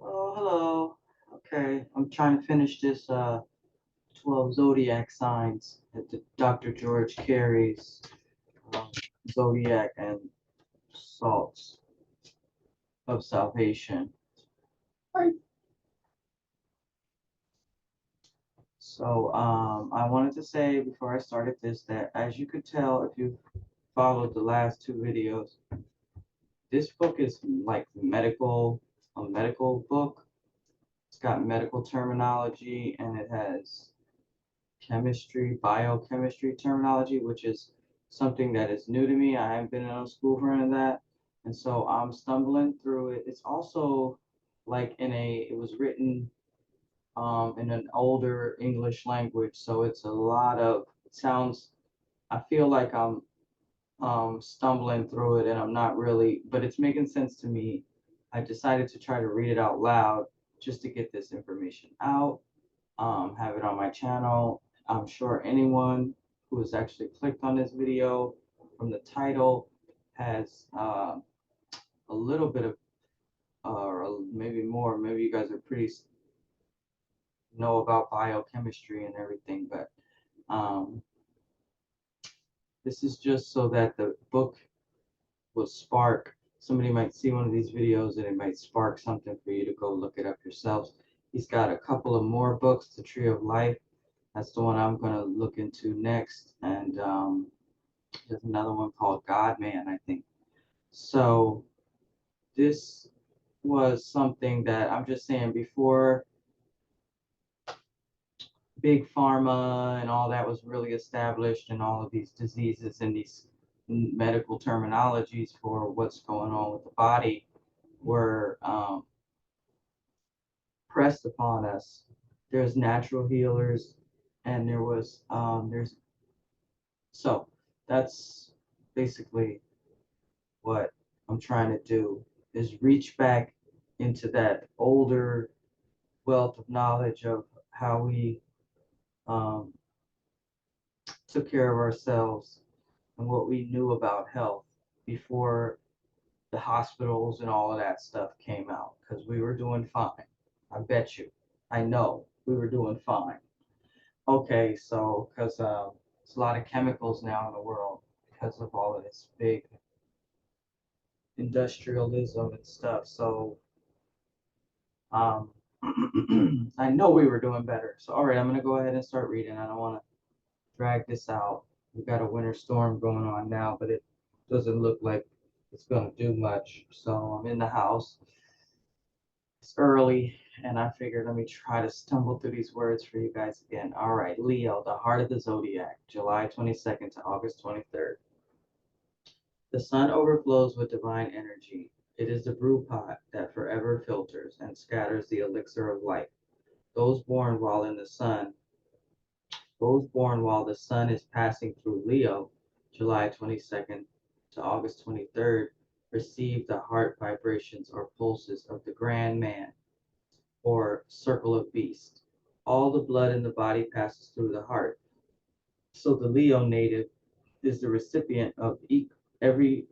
Oh, hello. Okay, I'm trying to finish this 12 zodiac signs at the Dr. George Carey's um, zodiac and salts of salvation. Right. So I wanted to say before I started this that as you could tell if you followed the last two videos, this book is like a medical book. It's got medical terminology and it has biochemistry terminology, which is something that is new to me. I haven't been in school for any of that. And so I'm stumbling through it. It's also like it was written in an older English language. So it's a lot of, it sounds, I feel like I'm stumbling through it and I'm not really, but it's making sense to me. I decided to try to read it out loud just to get this information out, have it on my channel. I'm sure anyone who has actually clicked on this video from the title has a little bit of, or maybe more, maybe you guys are pretty know about biochemistry and everything, but um, this is just so that the book will spark. Somebody might see one of these videos and it might spark something for you to go look it up yourselves. He's got a couple of more books, The Tree of Life. That's the one I'm going to look into next. And there's another one called God Man, I think. So this was something that I'm just saying before big pharma and all that was really established and all of these diseases and these medical terminologies for what's going on with the body were pressed upon us. There's natural healers and there's so that's basically what I'm trying to do is reach back into that older wealth of knowledge of how we um, took care of ourselves and what we knew about health before the hospitals and all of that stuff came out because we were doing fine. I bet you. I know we were doing fine. Okay, so because there's a lot of chemicals now in the world because of all of this big industrialism and stuff. So Um, I know we were doing better. So, all right, I'm going to go ahead and start reading. I don't want to drag this out. We've got a winter storm going on now, but it doesn't look like it's going to do much. So, I'm in the house. It's early, and I figured let me try to stumble through these words for you guys again. All right, Leo, the heart of the zodiac, July 22nd to August 23rd. The sun overflows with divine energy. It is the brew pot that forever filters and scatters the elixir of life. Those born while in the sun, those born while the sun is passing through Leo, July 22nd to August 23rd, receive the heart vibrations or pulses of the grand man or circle of beast. All the blood in the body passes through the heart. So the Leo native is the recipient of every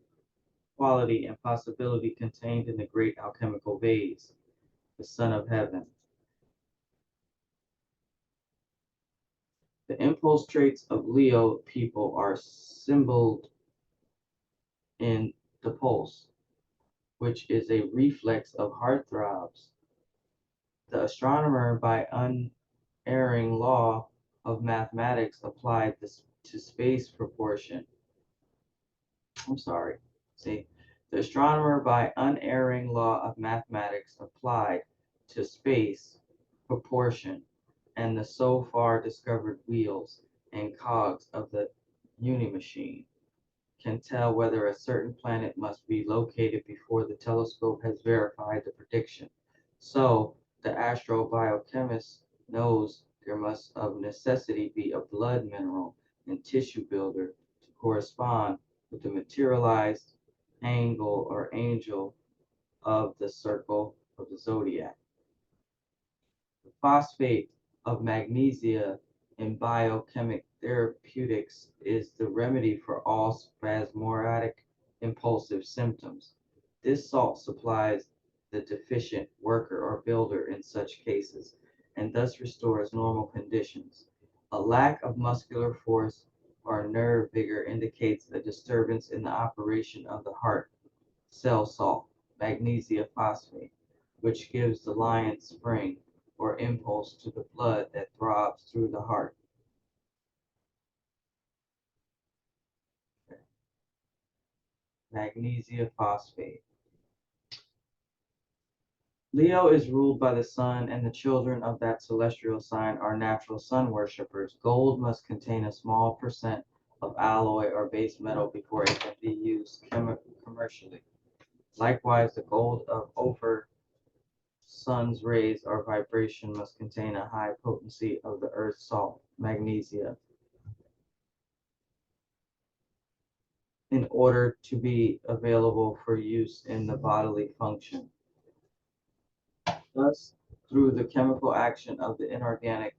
quality and possibility contained in the great alchemical vase, the Son of Heaven. The impulse traits of Leo people are symboled in the pulse, which is a reflex of heart throbs. The astronomer, by unerring law of mathematics applied this to space proportion. I'm sorry. See, the astronomer, by unerring law of mathematics applied to space proportion and the so far discovered wheels and cogs of the unimachine can tell whether a certain planet must be located before the telescope has verified the prediction. So, the astrobiochemist knows there must of necessity be a blood mineral and tissue builder to correspond with the materialized angle or angel of the circle of the zodiac. The phosphate of magnesia in biochemic therapeutics is the remedy for all spasmodic impulsive symptoms. This salt supplies the deficient worker or builder in such cases, and thus restores normal conditions. A lack of muscular force or nerve vigor indicates a disturbance in the operation of the heart cell salt, magnesia phosphate, which gives the lion's spring or impulse to the blood that throbs through the heart. Magnesia phosphate. Leo is ruled by the sun, and the children of that celestial sign are natural sun worshippers. Gold must contain a small percent of alloy or base metal before it can be used commercially. Likewise, the gold of Ophir sun's rays or vibration must contain a high potency of the earth's salt, magnesia, in order to be available for use in the bodily function. Thus, through the chemical action of the inorganic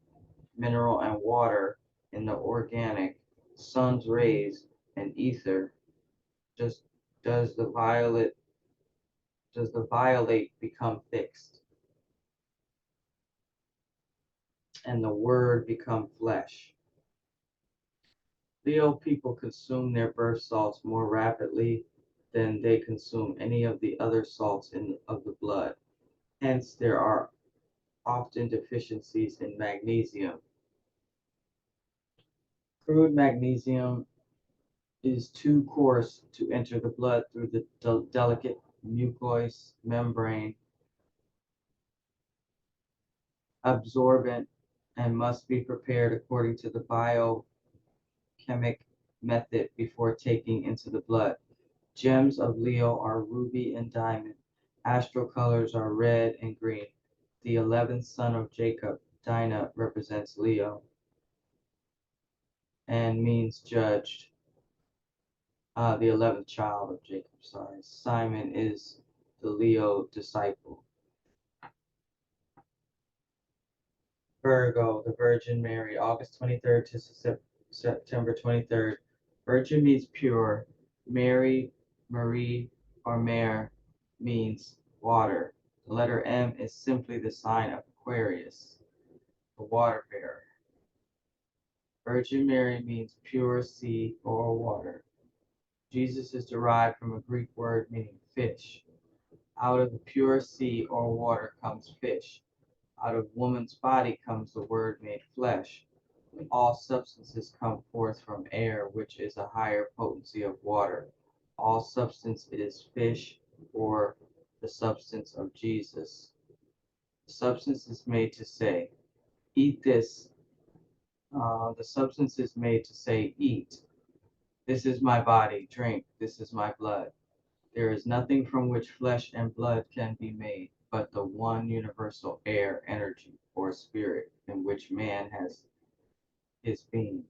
mineral and water in the organic, sun's rays and ether, just does the violate become fixed, and the word become flesh. Leo people consume their birth salts more rapidly than they consume any of the other salts of the blood. Hence, there are often deficiencies in magnesium. Crude magnesium is too coarse to enter the blood through the delicate mucous membrane, absorbent, and must be prepared according to the biochemic method before taking into the blood. Gems of Leo are ruby and diamond. Astral colors are red and green. The 11th son of Jacob, Dinah, represents Leo and means judged. The 11th child of Jacob, sorry. Simon is the Leo disciple. Virgo, the Virgin Mary, August 23rd to September 23rd. Virgin means pure. Mary, Marie, or Mare means water. The letter M is simply the sign of Aquarius, the water bearer. Virgin Mary means pure sea or water. Jesus is derived from a Greek word meaning fish. Out of the pure sea or water comes fish. Out of woman's body comes the word made flesh. All substances come forth from air, which is a higher potency of water. All substance is fish, or the substance of Jesus. The substance is made to say, eat this. The substance is made to say, eat. This is my body, drink. This is my blood. There is nothing from which flesh and blood can be made, but the one universal air, energy, or spirit in which man has his being.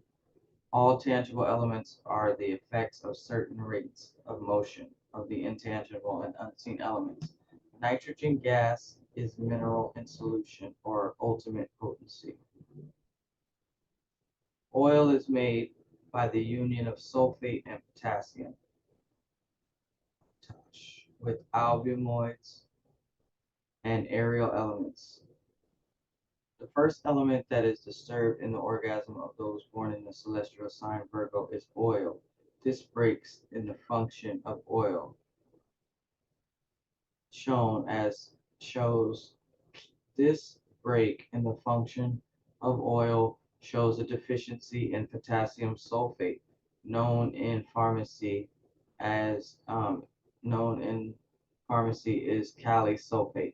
All tangible elements are the effects of certain rates of motion of the intangible and unseen elements. Nitrogen gas is mineral in solution or ultimate potency. Oil is made by the union of sulfate and potassium with albumoids and aerial elements. The first element that is disturbed in the orgasm of those born in the celestial sign Virgo is oil. This breaks in the function of oil, shows this break in the function of oil shows a deficiency in potassium sulfate, known in pharmacy as known in pharmacy is kali sulfate.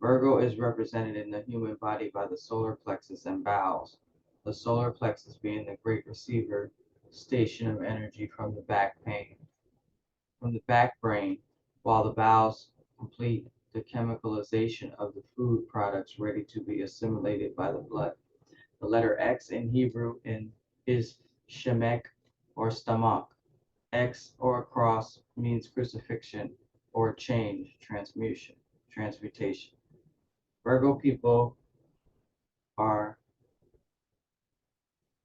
Virgo is represented in the human body by the solar plexus and bowels, the solar plexus being the great receiver station of energy from the back brain, while the bowels complete the chemicalization of the food products ready to be assimilated by the blood. The letter X in Hebrew is shemek or stomach. X or cross means crucifixion or change, transmutation. Virgo people are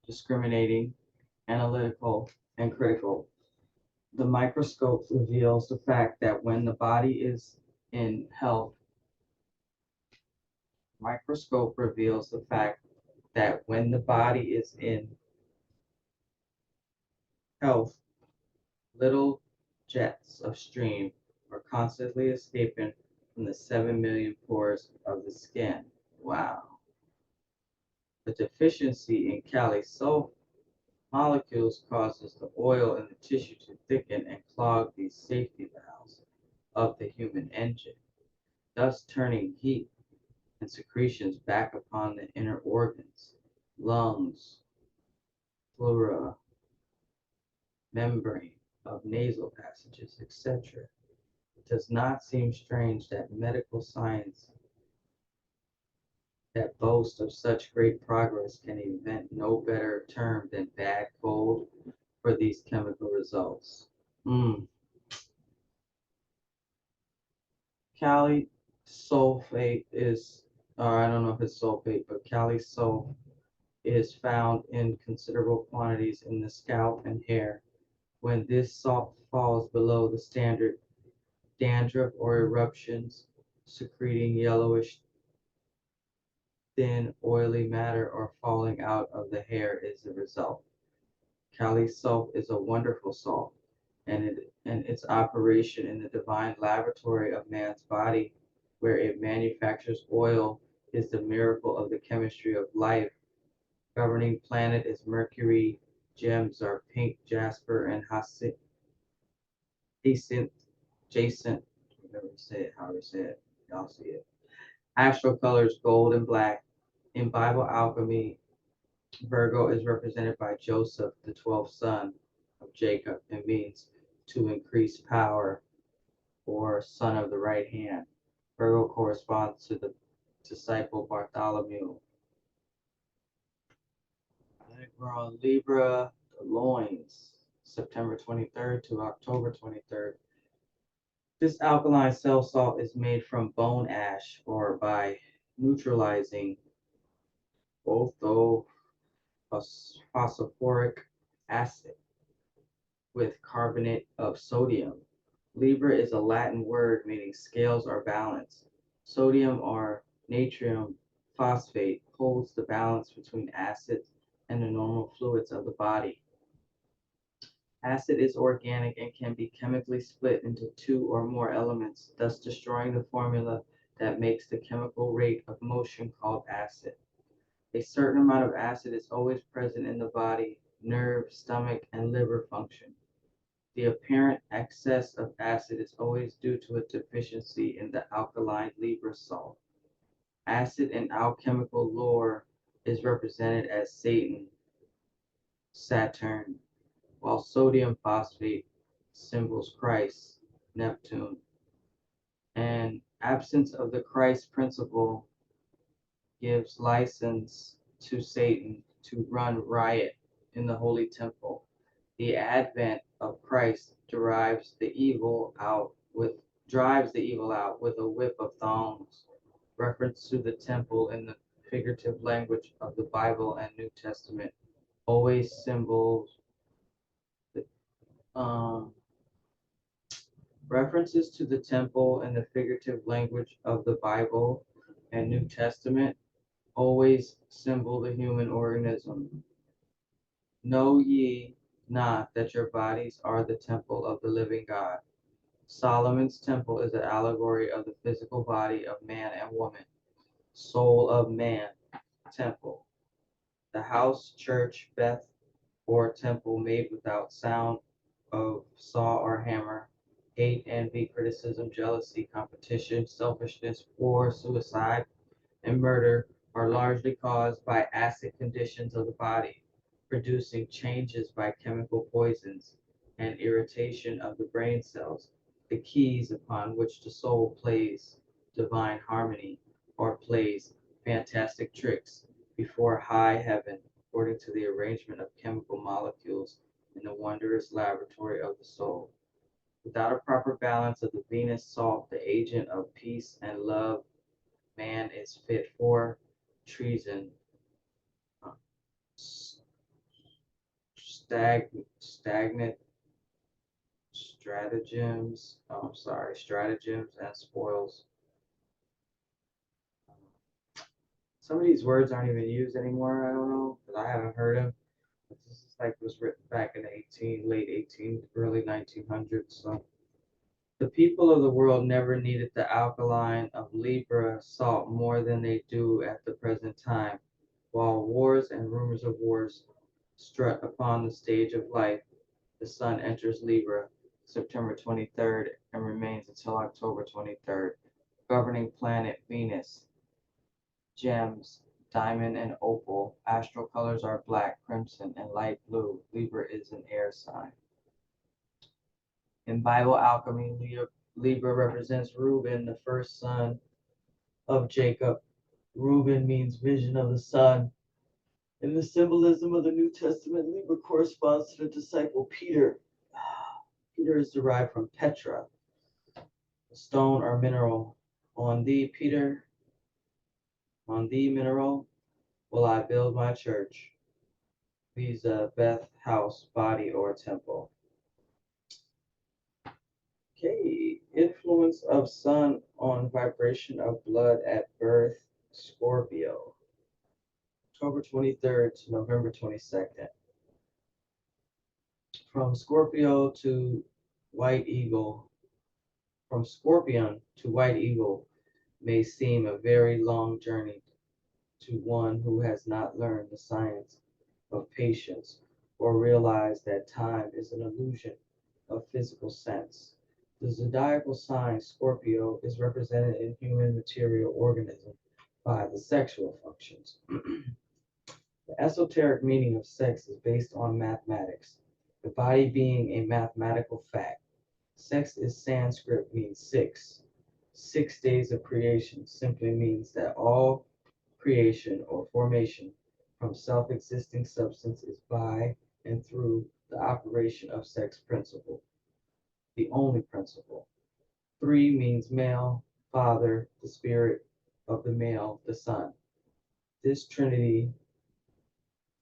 discriminating, analytical, and critical. The microscope reveals the fact that when the body is in health. Microscope reveals the fact that when the body is in health, little jets of steam are constantly escaping from the 7 million pores of the skin. Wow. The deficiency in Calc molecules causes the oil in the tissue to thicken and clog these safety valves of the human engine, thus turning heat and secretions back upon the inner organs, lungs, pleura, membrane of nasal passages, etc. It does not seem strange that medical science that boasts of such great progress can invent no better term than bad cold for these chemical results. Mm. Cali sulfate is, or I don't know if it's sulfate, but Cali sulf is found in considerable quantities in the scalp and hair. When this salt falls below the standard, dandruff or eruptions secreting yellowish thin oily matter or falling out of the hair is the result. Kali salt is a wonderful salt, and its operation in the divine laboratory of man's body, where it manufactures oil, is the miracle of the chemistry of life. Governing planet is Mercury. Gems are pink, jasper, and hyacinth, jacinth. Whatever you say it, however you say it, y'all see it. Astral colors gold and black. In Bible alchemy, Virgo is represented by Joseph, the 12th son of Jacob, and means to increase power or son of the right hand. Virgo corresponds to the disciple Bartholomew. I think we're on Libra, the loins, September 23rd to October 23rd. This alkaline cell salt is made from bone ash or by neutralizing orthophosphoric acid with carbonate of sodium. Libra is a Latin word meaning scales are balanced. Sodium or natrium phosphate holds the balance between acids and the normal fluids of the body. Acid is organic and can be chemically split into two or more elements, thus destroying the formula that makes the chemical rate of motion called acid. A certain amount of acid is always present in the body, nerve, stomach, and liver function. The apparent excess of acid is always due to a deficiency in the alkaline Libra salt. Acid in alchemical lore is represented as Satan, Saturn, while sodium phosphate symbols Christ, Neptune. And absence of the Christ principle gives license to Satan to run riot in the holy temple. The advent of Christ drives the evil out with a whip of thongs. Reference to the temple in the figurative language of the Bible and New Testament always symbols um, references to the temple in the figurative language of the Bible and New Testament always symbol the human organism. Know ye not that your bodies are the temple of the living God? Solomon's temple is an allegory of the physical body of man and woman. Soul of man, temple. The house, church, beth, or temple made without sound of saw or hammer. Hate, envy, criticism, jealousy, competition, selfishness, war, suicide, and murder are largely caused by acid conditions of the body, producing changes by chemical poisons and irritation of the brain cells, the keys upon which the soul plays divine harmony or plays fantastic tricks before high heaven, according to the arrangement of chemical molecules in the wondrous laboratory of the soul. Without a proper balance of the Venus salt, the agent of peace and love, man is fit for treason, uh, stagnant, stratagems and spoils. Some of these words aren't even used anymore. I don't know because I haven't heard them. This is like was written back in the late 18, early 1900s. So the people of the world never needed the alkaline of Libra salt more than they do at the present time. While wars and rumors of wars strut upon the stage of life, the sun enters Libra September 23rd and remains until October 23rd. Governing planet Venus, gems, diamond and opal. Astral colors are black, crimson, and light blue. Libra is an air sign. In Bible alchemy, Libra represents Reuben, the first son of Jacob. Reuben means vision of the sun. In the symbolism of the New Testament, Libra corresponds to the disciple Peter. Peter is derived from Petra, a stone or mineral. On thee, Peter, on thee, mineral, will I build my church. Visa, Beth, house, body, or temple. Okay, influence of sun on vibration of blood at birth, Scorpio. October 23rd to November 22nd. From Scorpio to White Eagle, from Scorpion to White Eagle may seem a very long journey to one who has not learned the science of patience or realized that time is an illusion of physical sense. The zodiacal sign Scorpio is represented in human material organism by the sexual functions. The esoteric meaning of sex is based on mathematics, the body being a mathematical fact. Sex is Sanskrit, means six. 6 days of creation simply means that all creation or formation from self-existing substance is by and through the operation of sex principle, the only principle. 3 means male, father, the spirit of the male, the son. This trinity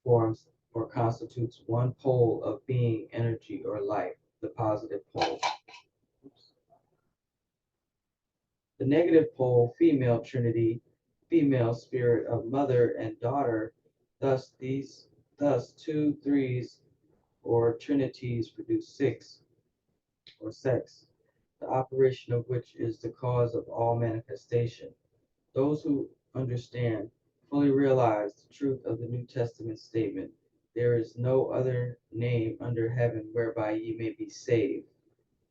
forms or constitutes one pole of being, energy, or life, the positive pole. The negative pole, female trinity, female spirit of mother and daughter, thus 2 threes or trinities produce 6 or sex, the operation of which is the cause of all manifestation. Those who understand fully realize the truth of the New Testament statement, there is no other name under heaven whereby ye may be saved,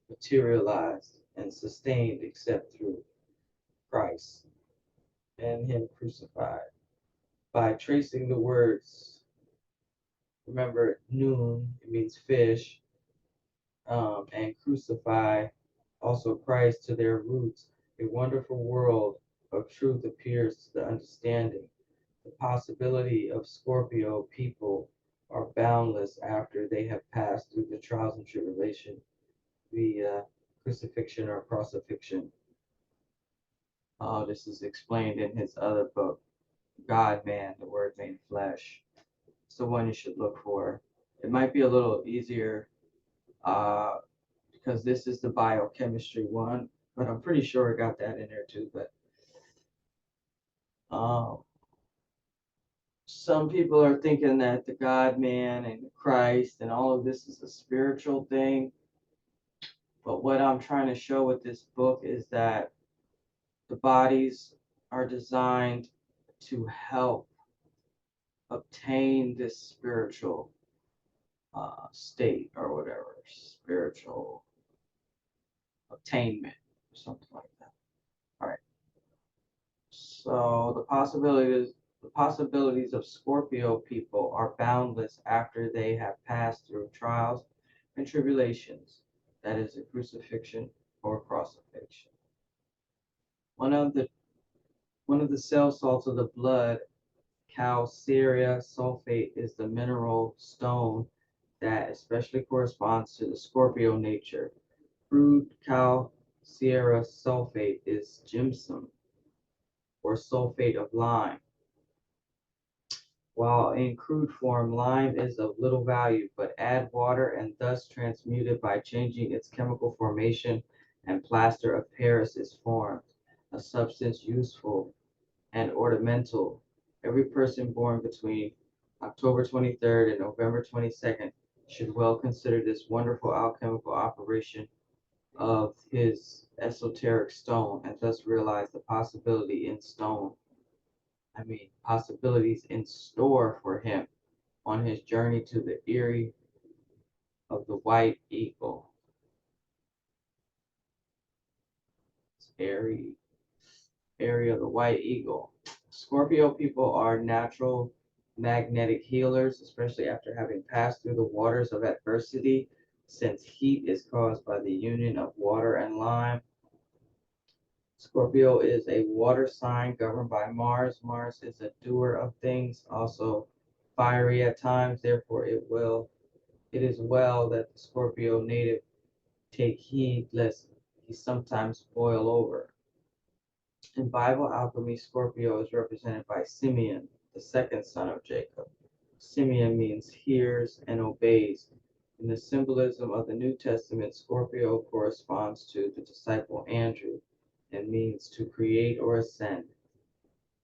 materialized, and sustained except through Christ and him crucified. By tracing the words, remember noon, it means fish, and crucify, also Christ, to their roots, a wonderful world of truth appears to the understanding. The possibility of Scorpio people are boundless after they have passed through the trials and tribulation, the crucifixion or crucifixion. This is explained in his other book, God Man, the Word Made Flesh. It's the one you should look for. It might be a little easier because this is the biochemistry one, but I'm pretty sure I got that in there too. But some people are thinking that the God Man and Christ and all of this is a spiritual thing. But what I'm trying to show with this book is that the bodies are designed to help obtain this spiritual state or whatever, spiritual attainment or something like that. All right. So the possibilities of Scorpio people are boundless after they have passed through trials and tribulations, that is, a crucifixion or crucifixion. One of the cell salts of the blood, calcareous sulfate, is the mineral stone that especially corresponds to the Scorpio nature. Crude calcareous sulfate is gypsum or sulfate of lime. While in crude form, lime is of little value, but add water and thus transmute it by changing its chemical formation, and plaster of Paris is formed, a substance useful and ornamental. Every person born between October 23rd and November 22nd should well consider this wonderful alchemical operation of his esoteric stone and thus realize the possibilities in store for him on his journey to the eyrie of the white eagle. Airy area of the white eagle. Scorpio people are natural magnetic healers, especially after having passed through the waters of adversity, since heat is caused by the union of water and lime. Scorpio is a water sign governed by Mars. Mars is a doer of things, also fiery at times. Therefore, it is well that the Scorpio native take heed lest he sometimes boil over. In Bible alchemy, Scorpio is represented by Simeon, the second son of Jacob. Simeon means hears and obeys. In the symbolism of the New Testament, Scorpio corresponds to the disciple Andrew and means to create or ascend.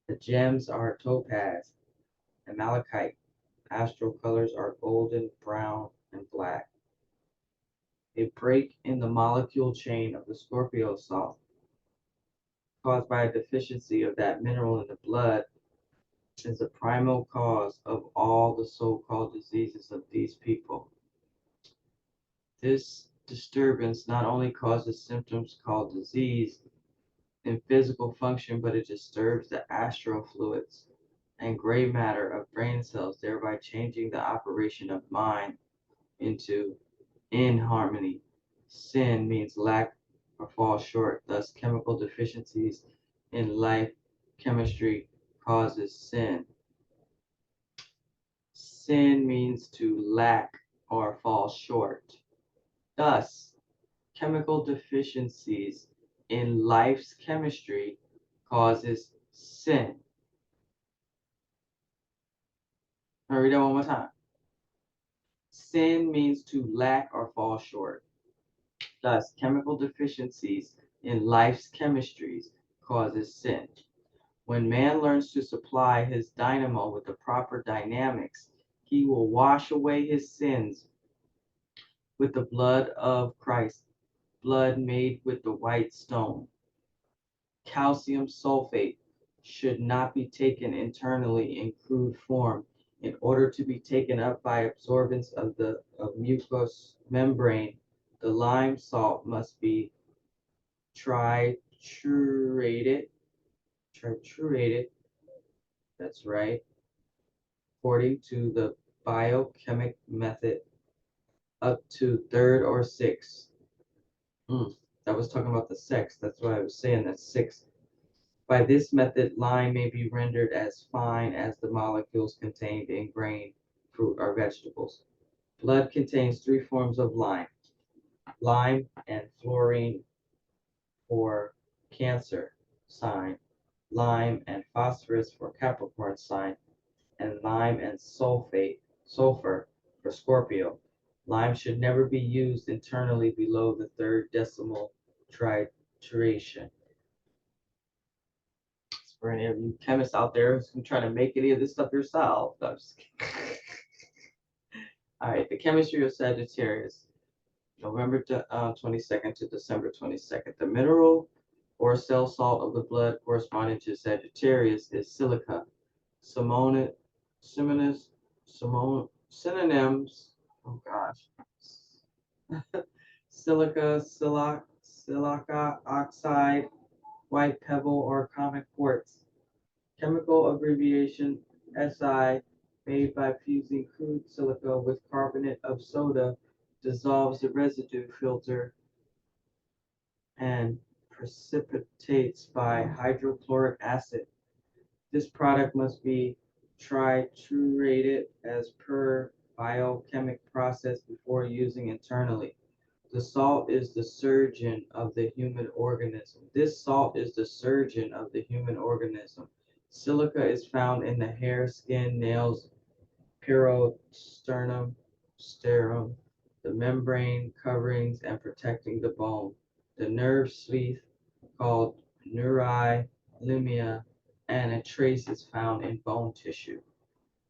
The gems are topaz and malachite. Astral colors are golden, brown, and black. A break in the molecule chain of the Scorpio salt, caused by a deficiency of that mineral in the blood, is the primal cause of all the so-called diseases of these people. This disturbance not only causes symptoms called disease in physical function, but it disturbs the astral fluids and gray matter of brain cells, thereby changing the operation of mind into inharmony. Sin means lack or fall short, thus chemical deficiencies in life chemistry causes sin. Sin means to lack or fall short. Thus, chemical deficiencies in life's chemistry causes sin. I'll read that one more time. Sin means to lack or fall short. Thus, chemical deficiencies in life's chemistries causes sin. When man learns to supply his dynamo with the proper dynamics, he will wash away his sins with the blood of Christ, blood made with the white stone. Calcium sulfate should not be taken internally in crude form. In order to be taken up by absorbance of mucous membrane, the lime salt must be triturated, triturated, that's right, according to the biochemic method up to third or sixth. That was talking about the sex. That's why I was saying that sixth. By this method, lime may be rendered as fine as the molecules contained in grain, fruit, or vegetables. Blood contains three forms of lime: lime and fluorine for Cancer sign, lime and phosphorus for Capricorn sign, and lime and sulfur for Scorpio. Lime should never be used internally below the third decimal trituration. For any of you chemists out there who trying to make any of this stuff yourself. No, I'm just kidding. All right, the chemistry of Sagittarius, November 22nd to December 22nd. The mineral or cell salt of the blood corresponding to Sagittarius is silica. Synonyms, oh gosh. Silica, silica oxide, white pebble, or common quartz. Chemical abbreviation Si, made by fusing crude silica with carbonate of soda, dissolves the residue filter and precipitates by hydrochloric acid. This product must be triturated as per biochemic process before using internally. The salt is the surgeon of the human organism. This salt is the surgeon of the human organism. Silica is found in the hair, skin, nails, perosternum, sterum, the membrane coverings and protecting the bone, the nerve sheath called neuri, limia, and a trace is found in bone tissue.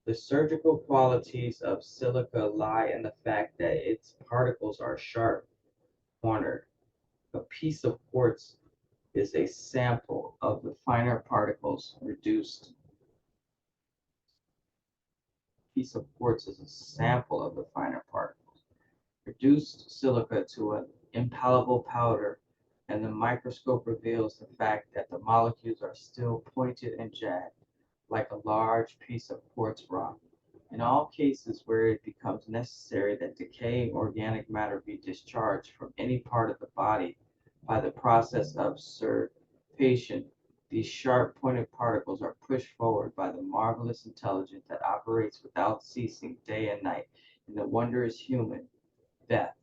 The surgical qualities of silica lie in the fact that its particles are sharp cornered. A piece of quartz is a sample of the finer particles reduced. Piece of quartz is a sample of the finer particles. Reduced silica to an impalpable powder, and the microscope reveals the fact that the molecules are still pointed and jagged, like a large piece of quartz rock. In all cases where it becomes necessary that decaying organic matter be discharged from any part of the body by the process of surfactation, these sharp-pointed particles are pushed forward by the marvelous intelligence that operates without ceasing day and night in the wondrous human Beth's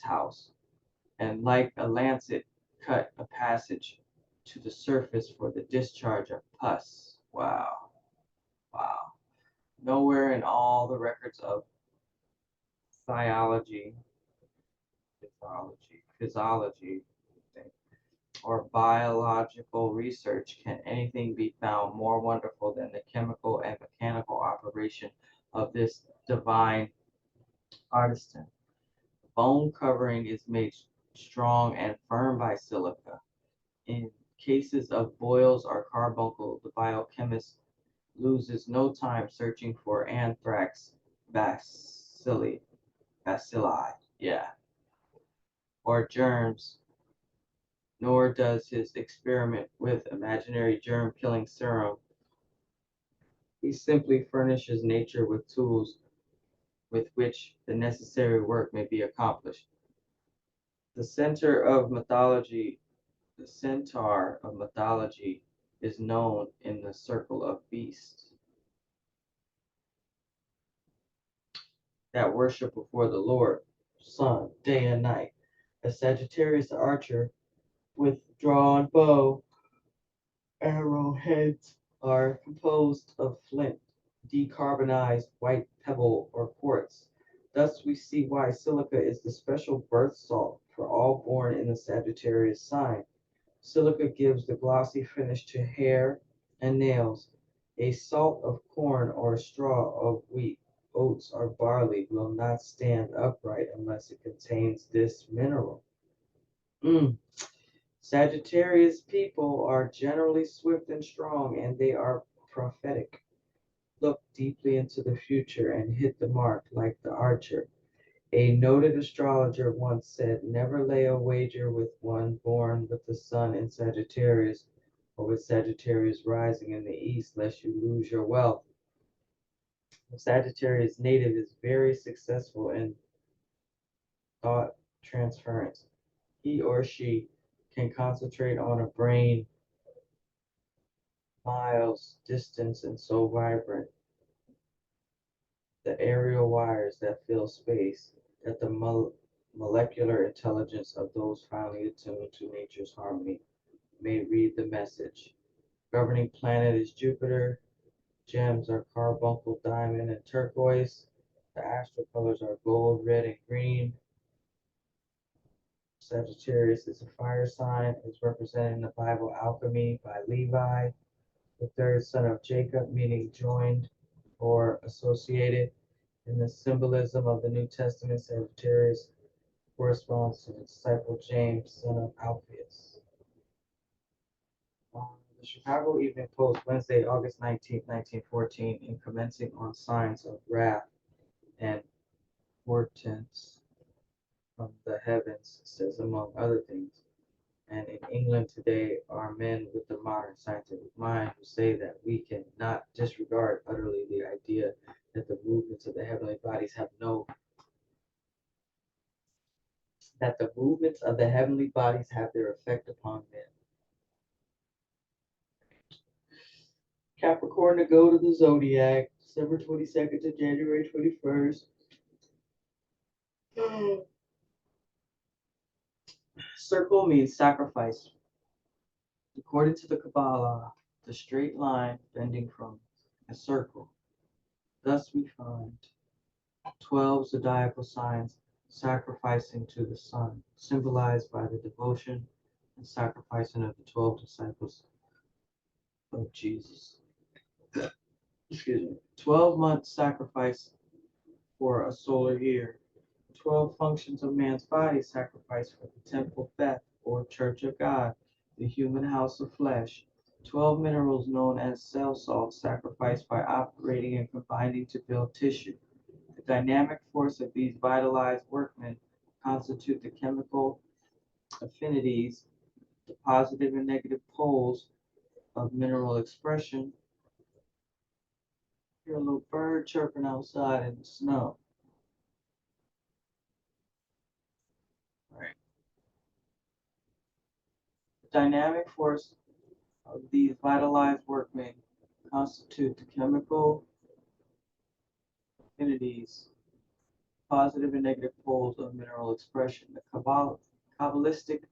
house, and like a lancet cut a passage to the surface for the discharge of pus. Wow, wow. Nowhere in all the records of biology, physiology, or biological research can anything be found more wonderful than the chemical and mechanical operation of this divine artisan. Bone covering is made strong and firm by silica. In cases of boils or carbuncle, the biochemist loses no time searching for anthrax bacilli, yeah, or germs, nor does his experiment with imaginary germ-killing serum. He simply furnishes nature with tools with which the necessary work may be accomplished. The center of mythology, the centaur of mythology, is known in the circle of beasts that worship before the Lord, sun, day and night. A Sagittarius archer with drawn bow, arrowheads are composed of flint, decarbonized white pebble or quartz. Thus we see why silica is the special birth salt for all born in the Sagittarius sign. Silica gives the glossy finish to hair and nails. A salt of corn or straw of wheat, oats, or barley will not stand upright unless it contains this mineral. Sagittarius people are generally swift and strong, and they are prophetic. Look deeply into the future and hit the mark like the archer. A noted astrologer once said, never lay a wager with one born with the sun in Sagittarius or with Sagittarius rising in the east, lest you lose your wealth. A Sagittarius native is very successful in thought transference. He or she can concentrate on a brain miles distance and so vibrant, the aerial wires that fill space, that the molecular intelligence of those finely attuned to nature's harmony may read the message. Governing planet is Jupiter. Gems are carbuncle, diamond, and turquoise. The astral colors are gold, red, and green. Sagittarius is a fire sign. It's represented in the Bible Alchemy by Levi, the third son of Jacob, meaning joined or associated. In the symbolism of the New Testament, Sagittarius corresponds to the disciple James, son of Alphaeus. The Chicago Evening Post, Wednesday, August 19th, 1914, in commencing on signs of wrath and portents from the heavens, says among other things, and in England today are men with the modern scientific mind who say that we cannot disregard utterly the idea that the movements of the heavenly bodies have their effect upon men. Capricorn to go to the Zodiac, December 22nd to January 21st. Circle means sacrifice. According to the Kabbalah, the straight line bending from a circle. Thus we find 12 zodiacal signs sacrificing to the sun, symbolized by the devotion and sacrificing of the 12 disciples of Jesus. Excuse me. 12 months sacrifice for a solar year. 12 functions of man's body sacrificed for the temple Beth, or church of God, the human house of flesh. 12 minerals known as cell salts sacrificed by operating and combining to build tissue. The dynamic force of these vitalized workmen constitute the chemical affinities, the positive and negative poles of mineral expression. Hear a little bird chirping outside in the snow. Right. The dynamic force of these vitalized workmen constitute the chemical affinities, positive and negative poles of mineral expression. The Kabbalistic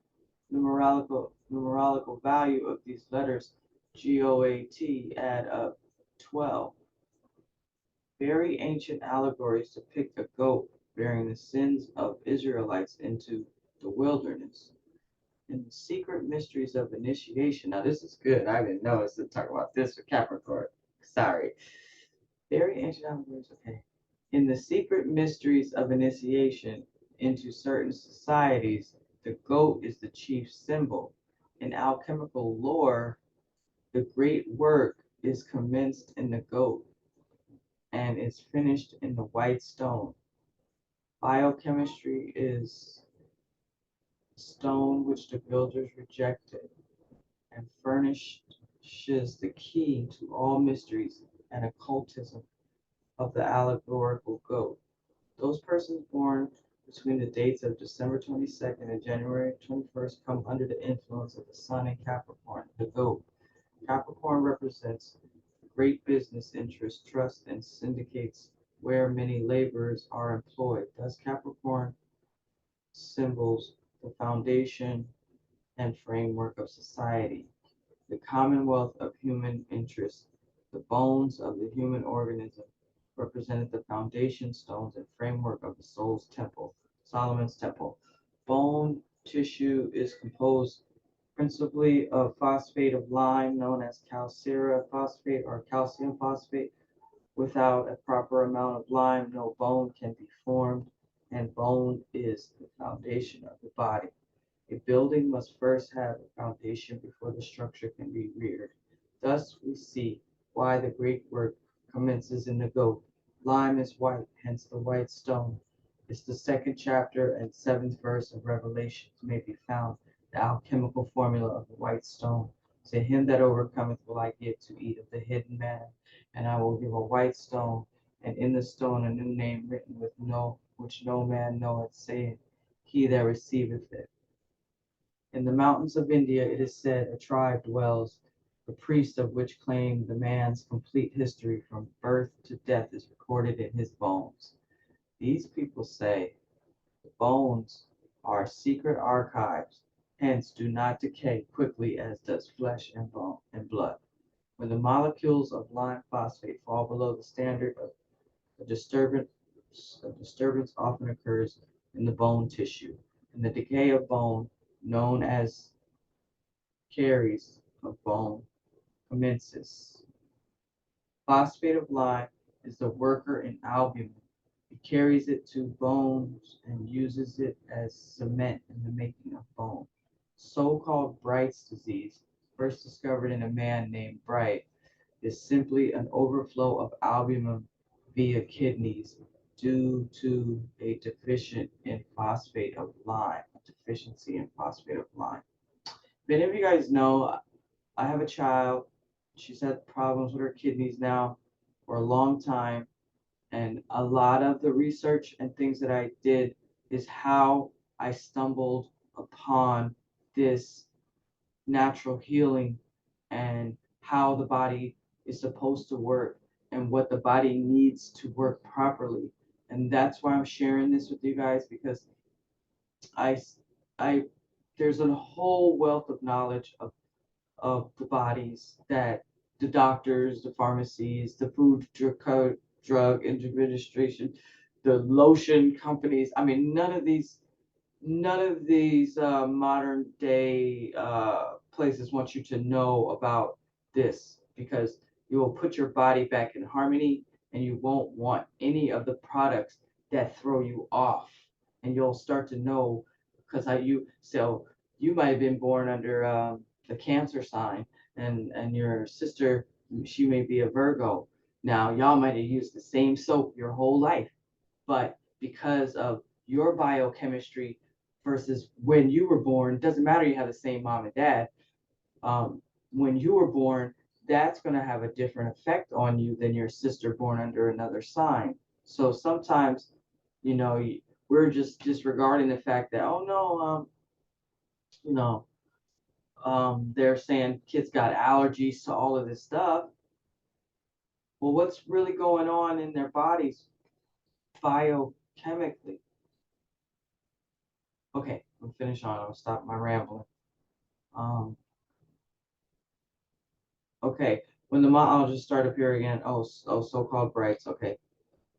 numerological value of these letters, GOAT, add up 12. Very ancient allegories depict a goat bearing the sins of Israelites into the wilderness. In the secret mysteries of initiation, now this is good. I didn't know I was to talk about this with Capricorn. Sorry. Very ancient allegories, okay. In the secret mysteries of initiation into certain societies, the goat is the chief symbol. In alchemical lore, the great work is commenced in the goat and is finished in the white stone. Biochemistry is stone which the builders rejected and furnishes the key to all mysteries and occultism of the allegorical goat. Those persons born between the dates of December 22nd and January 21st come under the influence of the sun in Capricorn, the goat. Capricorn represents great business interests, trusts, and syndicates where many laborers are employed. Thus, Capricorn symbols the foundation and framework of society, the commonwealth of human interests. The bones of the human organism represented the foundation stones and framework of the soul's temple, Solomon's temple. Bone tissue is composed principally of phosphate of lime, known as calcera phosphate or calcium phosphate. Without a proper amount of lime, no bone can be formed, and bone is the foundation of the body. A building must first have a foundation before the structure can be reared. Thus we see why the great work commences in the goat. Lime is white, hence the white stone. It's the second chapter and seventh verse of Revelations may be found, the alchemical formula of the white stone. To him that overcometh will I give to eat of the hidden manna, and I will give a white stone, and in the stone a new name written which no man knoweth, saying, He that receiveth it. In the mountains of India, it is said, a tribe dwells, the priest of which claim the man's complete history from birth to death is recorded in his bones. These people say the bones are secret archives, hence do not decay quickly as does flesh and bone and blood. When the molecules of lime phosphate fall below the standard of a disturbance often occurs in the bone tissue. In the decay of bone, known as caries of bone, commences. Phosphate of lime is the worker in albumin. It carries it to bones and uses it as cement in the making of bone. So-called Bright's disease, first discovered in a man named Bright, is simply an overflow of albumin via kidneys due to a deficiency in phosphate of lime. If any of you guys know, I have a child. She's had problems with her kidneys now for a long time. And a lot of the research and things that I did is how I stumbled upon this natural healing and how the body is supposed to work and what the body needs to work properly. And that's why I'm sharing this with you guys, because I, I, there's a whole wealth of knowledge of the bodies that the doctors, the pharmacies, the food drug administration, the lotion companies. I mean, none of these modern day places want you to know about this, because you will put your body back in harmony, and you won't want any of the products that throw you off, and you'll start to know. Because you might have been born under the Cancer sign, and your sister, she may be a Virgo. Now y'all might have used the same soap your whole life, but because of your biochemistry versus when you were born, doesn't matter, you have the same mom and dad. um, when you were born, that's going to have a different effect on you than your sister born under another sign. So sometimes, you know, we're just disregarding the fact that, oh no, you know, they're saying kids got allergies to all of this stuff. Well, what's really going on in their bodies biochemically? Okay, I'm finished on. I'll stop my rambling. Um, okay, when I'll just start up here again. Oh, so-called brights. Okay,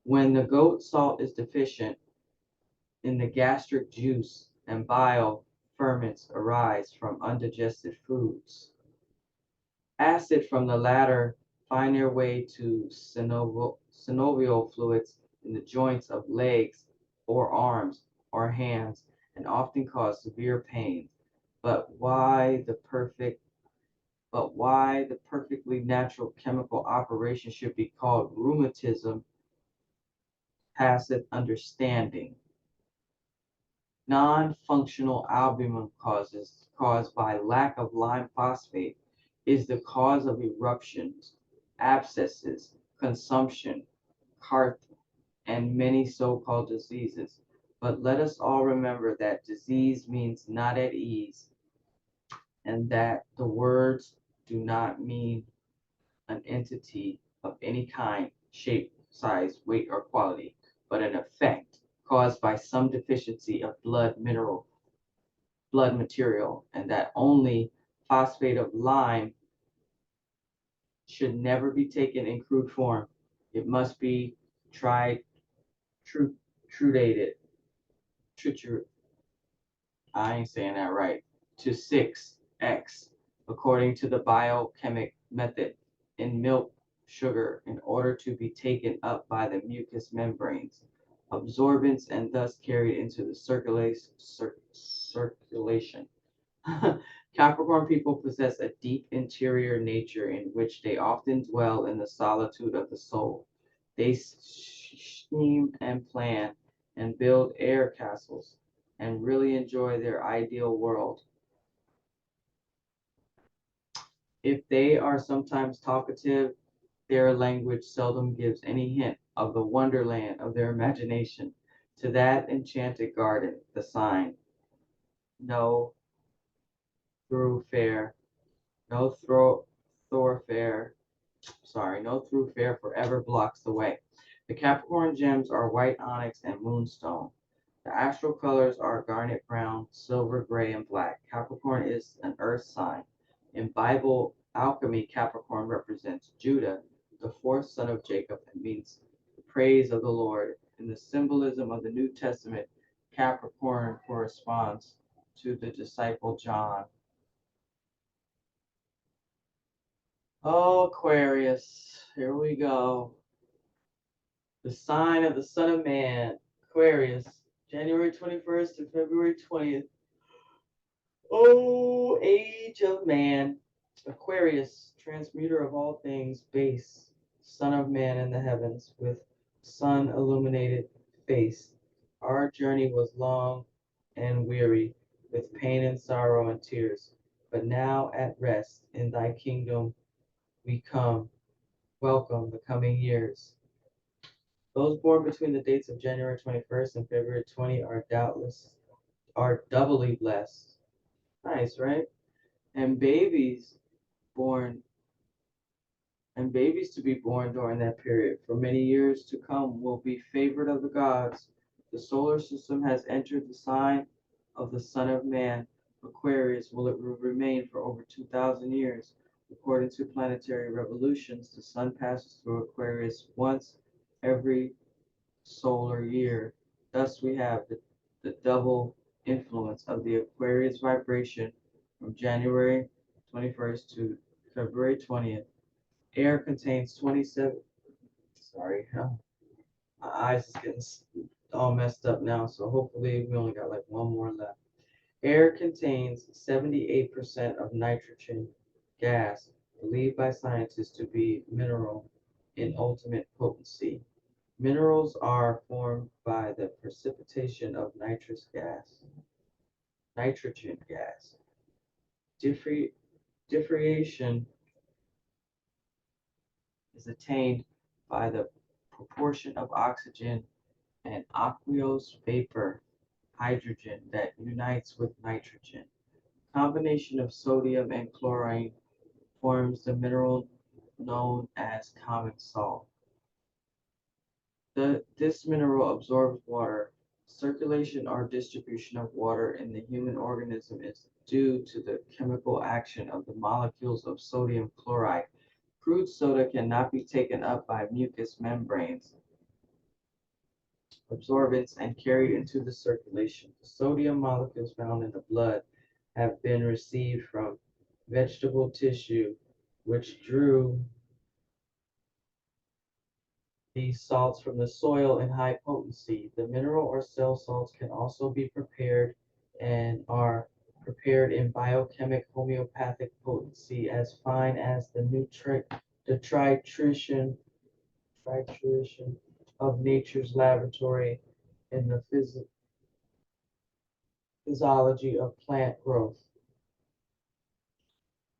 when the goat salt is deficient in the gastric juice and bile ferments arise from undigested foods. Acid from the latter find their way to synovial fluids in the joints of legs or arms or hands, and often cause severe pain. But why the perfect but why the perfectly natural chemical operation should be called rheumatism passeth understanding. Non-functional albumin causes caused by lack of lime phosphate is the cause of eruptions, abscesses, consumption, carth, and many so-called diseases. But let us all remember that disease means not at ease, and that the words do not mean an entity of any kind, shape, size, weight, or quality, but an effect caused by some deficiency of blood material, and that only phosphate of lime should never be taken in crude form. It must be tried, trutated, tritur, I ain't saying that right, to 6x, according to the biochemic method, in milk, sugar, in order to be taken up by the mucous membranes, absorbents, and thus carried into the circulation. Capricorn people possess a deep interior nature in which they often dwell in the solitude of the soul. They scheme and plan and build air castles and really enjoy their ideal world. If they are sometimes talkative, their language seldom gives any hint of the wonderland of their imagination. To that enchanted garden, the sign, no thoroughfare, no thoroughfare, no thoroughfare forever blocks the way. The Capricorn gems are white onyx and moonstone. The astral colors are garnet brown, silver, gray, and black. Capricorn is an earth sign. In Bible alchemy, Capricorn represents Judah, the fourth son of Jacob, and means the praise of the Lord. In the symbolism of the New Testament, Capricorn corresponds to the disciple John. Oh, Aquarius, here we go. The sign of the Son of Man, Aquarius, January 21st to February 20th. Oh, age of man. Aquarius, transmuter of all things, base, Son of Man in the heavens, with sun illuminated face. Our journey was long and weary, with pain and sorrow and tears. But now at rest in thy kingdom we come. Welcome the coming years. Those born between the dates of January 21st and February 20 are doubly blessed. Nice, right? And born babies to be born during that period for many years to come will be favored of the gods. The solar system has entered the sign of the Son of Man, Aquarius, will it remain for over 2,000 years? According to planetary revolutions, the sun passes through Aquarius once every solar year. Thus, we have the double influence of the Aquarius vibration from January 21st to February 20th. Air contains 27. Sorry, my eyes is getting all messed up now, so hopefully we only got like one more left. Air contains 78% of nitrogen gas, believed by scientists to be mineral in ultimate potency. Minerals are formed by the precipitation of nitrogen gas. Differentiation is attained by the proportion of oxygen and aqueous vapor, hydrogen, that unites with nitrogen. Combination of sodium and chlorine forms the mineral known as common salt. This mineral absorbs water. Circulation or distribution of water in the human organism is due to the chemical action of the molecules of sodium chloride. Crude soda cannot be taken up by mucous membranes, absorbents, and carried into the circulation. The sodium molecules found in the blood have been received from vegetable tissue, which drew these salts from the soil in high potency. The mineral or cell salts can also be prepared and are prepared in biochemic homeopathic potency as fine as the tritration of nature's laboratory in the physiology of plant growth.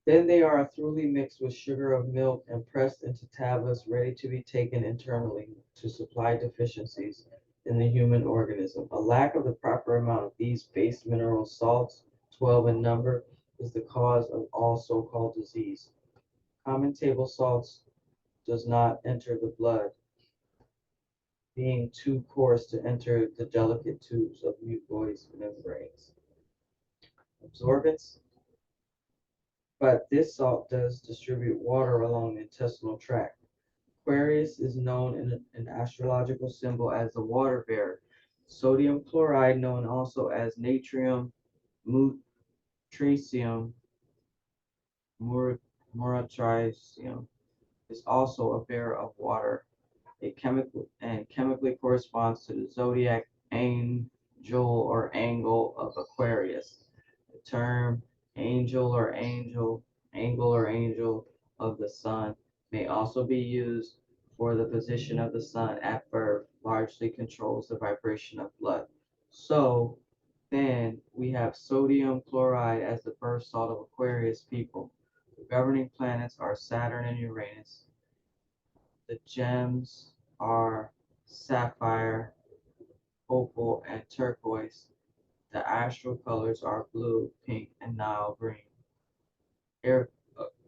Then they are thoroughly mixed with sugar of milk and pressed into tablets ready to be taken internally to supply deficiencies in the human organism. A lack of the proper amount of these base mineral salts, 12 in number, is the cause of all so-called disease. Common table salts does not enter the blood, being too coarse to enter the delicate tubes of mucous membranes. Absorbents, but this salt does distribute water along the intestinal tract. Aquarius is known in an astrological symbol as the water bearer. Sodium chloride, known also as natrium mutricium, muratricium, is also a bearer of water. It chemically corresponds to the zodiac angel or angle of Aquarius. The term angle or angel of the sun may also be used for the position of the sun at birth, largely controls the vibration of blood. So then we have sodium chloride as the birth salt of Aquarius people. The governing planets are Saturn and Uranus. The gems are sapphire, opal, and turquoise. The astral colors are blue, pink, and Nile green. Air,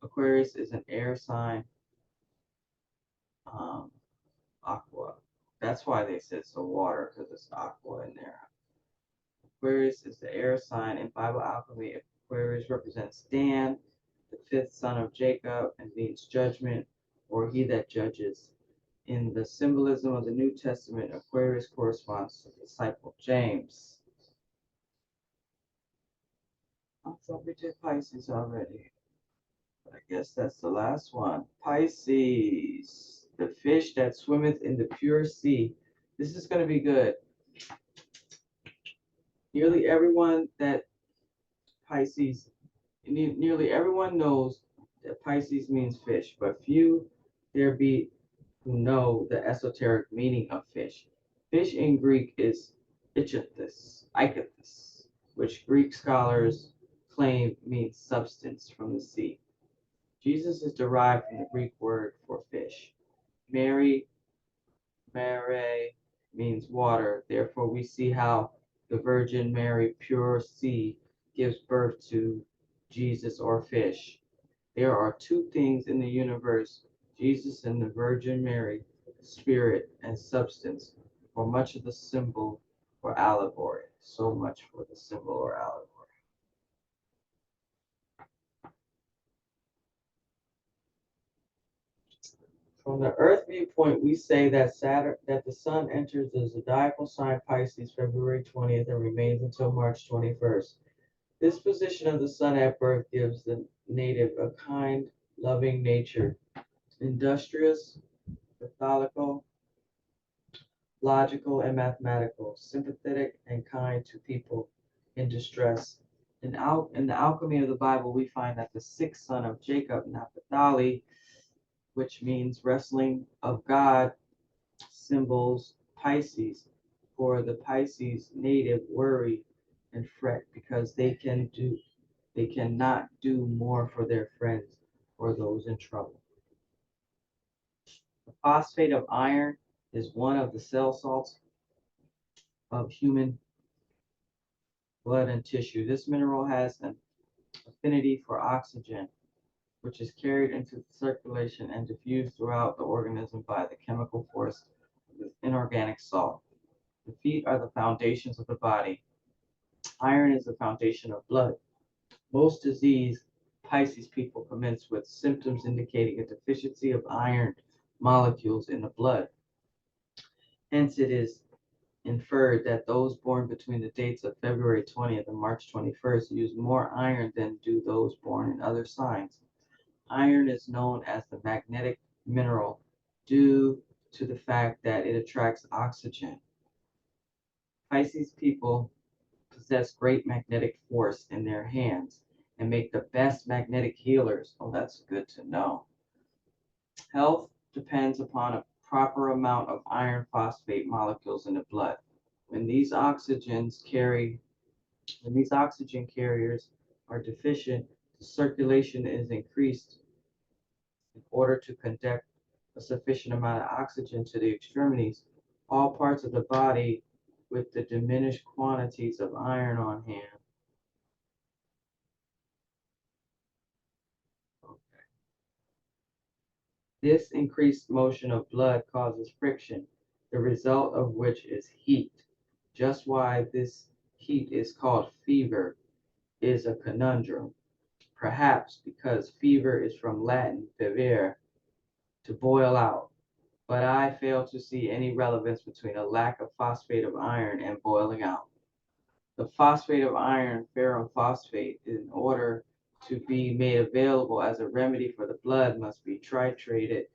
Aquarius is an air sign, um, aqua. That's why they said so water, because it's aqua in there. Aquarius is the air sign in Bible alchemy. Aquarius represents Dan, the fifth son of Jacob, and means judgment, or he that judges. In the symbolism of the New Testament, Aquarius corresponds to the disciple James. I thought we did Pisces already. I guess that's the last one. Pisces, the fish that swimmeth in the pure sea. This is going to be good. Nearly everyone that Pisces, nearly everyone knows that Pisces means fish, but few there be who know the esoteric meaning of fish. Fish in Greek is ichthys, which Greek scholars claim means substance from the sea. Jesus is derived from the Greek word for fish. Mare means water. Therefore, we see how the Virgin Mary, pure sea, gives birth to Jesus or fish. There are two things in the universe, Jesus and the Virgin Mary, spirit and substance, for much of the symbol or allegory. So much for the symbol or allegory. From the Earth viewpoint, we say that that the Sun enters the zodiacal sign Pisces February 20th and remains until March 21st. This position of the Sun at birth gives the native a kind, loving nature, industrious, methodical, logical, and mathematical, sympathetic, and kind to people in distress. In the alchemy of the Bible, we find that the sixth son of Jacob, Naphtali, which means wrestling of God, symbols Pisces. For the Pisces native worry and fret because they cannot do more for their friends or those in trouble. The phosphate of iron is one of the cell salts of human blood and tissue. This mineral has an affinity for oxygen, which is carried into circulation and diffused throughout the organism by the chemical force of inorganic salt. The feet are the foundations of the body. Iron is the foundation of blood. Most disease Pisces people commence with symptoms indicating a deficiency of iron molecules in the blood. Hence, it is inferred that those born between the dates of February 20th and March 21st use more iron than do those born in other signs. Iron is known as the magnetic mineral due to the fact that it attracts oxygen. Pisces people possess great magnetic force in their hands and make the best magnetic healers. Oh, that's good to know. Health depends upon a proper amount of iron phosphate molecules in the blood. When these oxygen carriers are deficient, the circulation is increased in order to conduct a sufficient amount of oxygen to the extremities. All parts of the body with the diminished quantities of iron on hand. This increased motion of blood causes friction, the result of which is heat. Just why this heat is called fever is a conundrum. Perhaps because fever is from Latin fevere, to boil out. But I fail to see any relevance between a lack of phosphate of iron and boiling out. The phosphate of iron, ferrum phosphate, in order to be made available as a remedy for the blood, must be titrated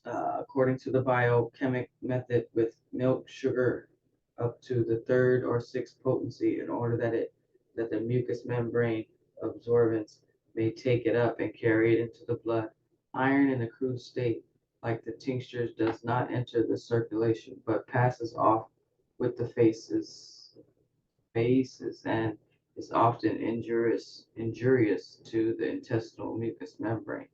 according to the biochemic method with milk sugar up to the third or sixth potency in order that the mucous membrane absorbents may take it up and carry it into the blood. Iron in a crude state, like the tinctures, does not enter the circulation but passes off with the faces and is often injurious to the intestinal mucous membrane.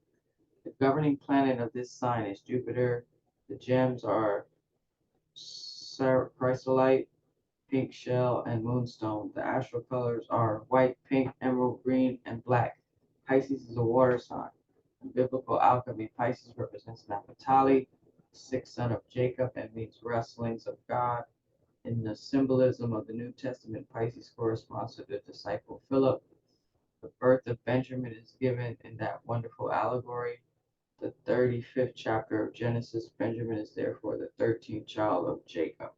The governing planet of this sign is Jupiter. The gems are chrysolite, pink shell, and moonstone. The astral colors are white, pink, emerald green, and black. Pisces is a water sign. In biblical alchemy, Pisces represents Naphtali, sixth son of Jacob, and means wrestlings of God. In the symbolism of the New Testament, Pisces corresponds to the disciple Philip. The birth of Benjamin is given in that wonderful allegory. The 35th chapter of Genesis, Benjamin is therefore the 13th child of Jacob.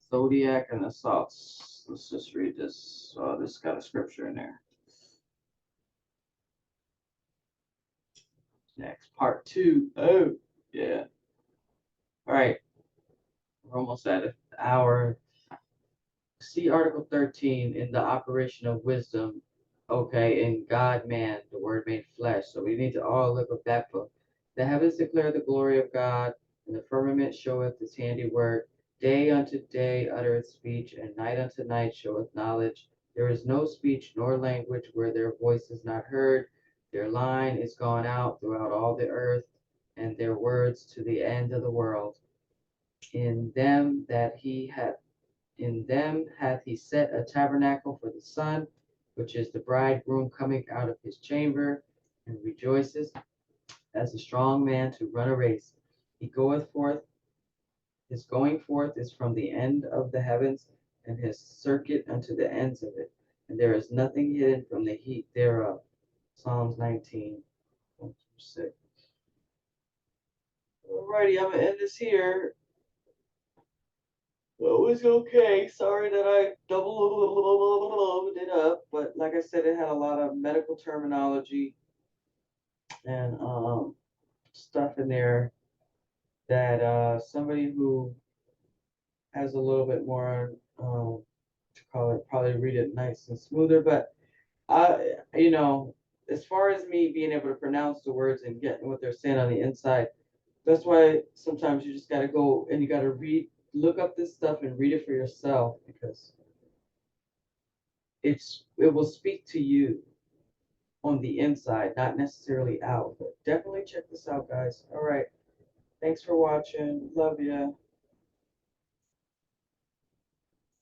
Zodiac and the salts. Let's just read this. Oh, this got a scripture in there. Next, part 2. Oh, yeah. All right. We're almost at an hour. See Article 13 in the operation of wisdom. Okay, in God man, the word made flesh. So we need to all look up that book. The heavens declare the glory of God, and the firmament showeth his handiwork. Day unto day uttereth speech, and night unto night showeth knowledge. There is no speech nor language where their voice is not heard. Their line is gone out throughout all the earth, and their words to the end of the world. In them hath he set a tabernacle for the sun, which is the bridegroom coming out of his chamber, and rejoices as a strong man to run a race. He goeth forth His going forth is from the end of the heavens, and his circuit unto the ends of it. And there is nothing hidden from the heat thereof. Psalms 19, 1-6. Alrighty, I'm gonna end this here. It was okay. Sorry that I doubled it up, but like I said, it had a lot of medical terminology and stuff in there that somebody who has a little bit more to call it, probably read it nice and smoother. But I, as far as me being able to pronounce the words and getting what they're saying on the inside, that's why sometimes you just gotta go and you gotta look up this stuff and read it for yourself, because it will speak to you on the inside, not necessarily out. But definitely check this out, guys. All right. Thanks for watching. Love ya.